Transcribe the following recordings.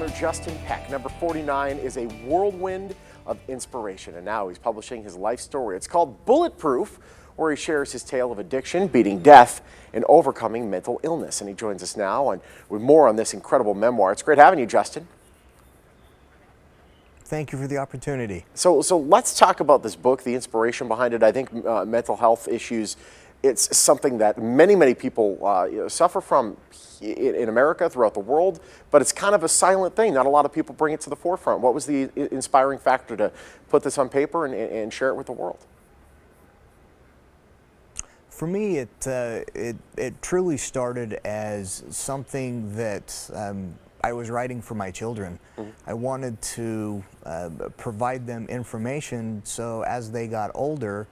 author Justin Peck. Number 49 is a whirlwind of inspiration, and now he's publishing his life story. It's called Bulletproof, where he shares his tale of addiction, beating death, and overcoming mental illness. And he joins us now and with more on this incredible memoir. It's great having you, Justin. Thank you for the opportunity. So let's talk about this book, the inspiration behind it. I think mental health issues, it's something that many people suffer from in America, throughout the world, but it's kind of a silent thing. Not a lot of people bring it to the forefront. What was the inspiring factor to put this on paper and share it with the world? For me, it truly started as something that I was writing for my children. Mm-hmm. I wanted to provide them information so as they got older,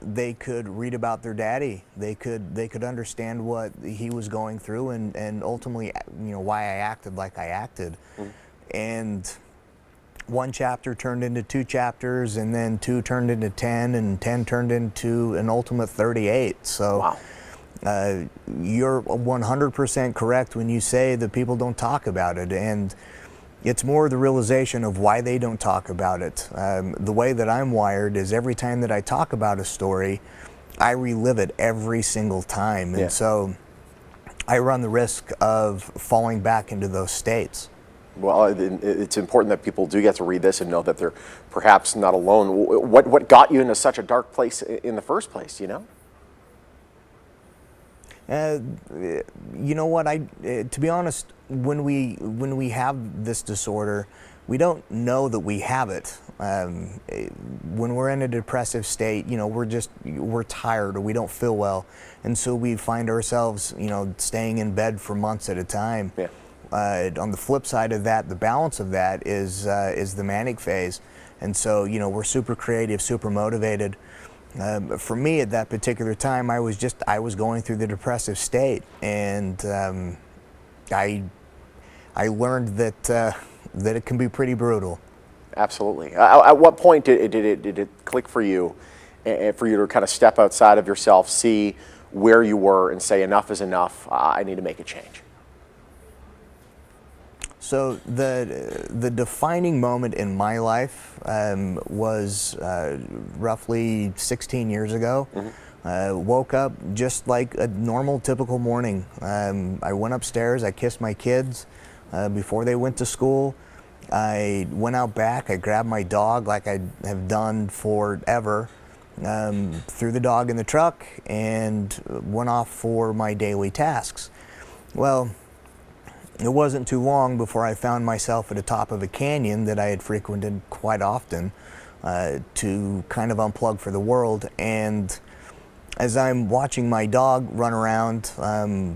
they could read about their daddy. They could understand what he was going through and ultimately, why I acted like I acted. Mm-hmm. And one chapter turned into 2 chapters, and then 2 turned into 10, and 10 turned into an ultimate 38. So wow. You're 100% correct when you say that people don't talk about it, and it's more the realization of why they don't talk about it. The way that I'm wired is every time that I talk about a story, I relive it every single time. And so I run the risk of falling back into those states. Well, it's important that people do get to read this and know that they're perhaps not alone. What got you into such a dark place in the first place, you know? You know what, to be honest, when we have this disorder, we don't know that we have it. When we're in a depressive state, we're tired or we don't feel well, and so we find ourselves, staying in bed for months at a time. Yeah. On the flip side of that, the balance of that is the manic phase, and so we're super creative, super motivated. For me, at that particular time, I was going through the depressive state, and I learned that it can be pretty brutal. Absolutely. At what point did it click for you, and for you to kind of step outside of yourself, see where you were, and say enough is enough? I need to make a change. So the defining moment in my life was roughly 16 years ago. Mm-hmm. Woke up just like a normal, typical morning. I went upstairs, I kissed my kids before they went to school. I went out back, I grabbed my dog like I have done forever, threw the dog in the truck, and went off for my daily tasks. Well, it wasn't too long before I found myself at the top of a canyon that I had frequented quite often to kind of unplug for the world. And as I'm watching my dog run around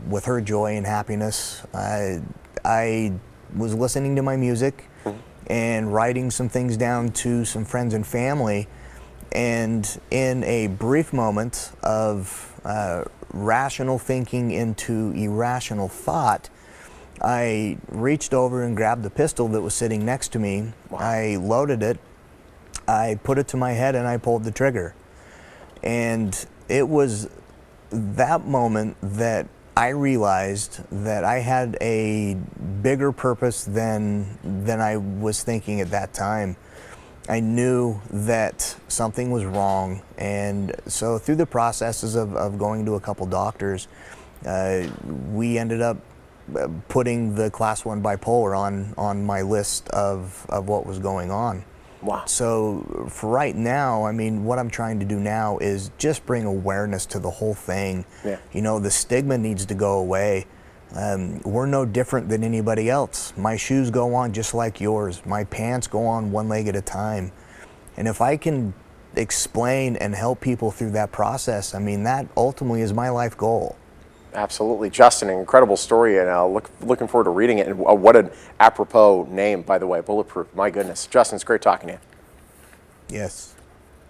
with her joy and happiness, I was listening to my music and writing some things down to some friends and family. And in a brief moment of rational thinking into irrational thought, I reached over and grabbed the pistol that was sitting next to me. Wow. I loaded it, I put it to my head, and I pulled the trigger. And it was that moment that I realized that I had a bigger purpose than I was thinking at that time. I knew that something was wrong, and so through the processes of going to a couple doctors, we ended up putting the class 1 bipolar on my list of what was going on. Wow. So for right now, I mean, what I'm trying to do now is just bring awareness to the whole thing. Yeah. The stigma needs to go away. We're no different than anybody else. My shoes go on just like yours. My pants go on one leg at a time. And if I can explain and help people through that process, I mean, that ultimately is my life goal. Absolutely. Justin, an incredible story, and looking forward to reading it. And what an apropos name, by the way, Bulletproof. My goodness. Justin, it's great talking to you. Yes.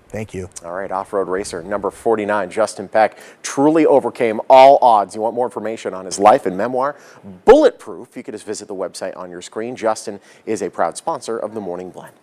Thank you. All right, off-road racer, number 49, Justin Peck, truly overcame all odds. You want more information on his life and memoir? Bulletproof. You can just visit the website on your screen. Justin is a proud sponsor of The Morning Blend.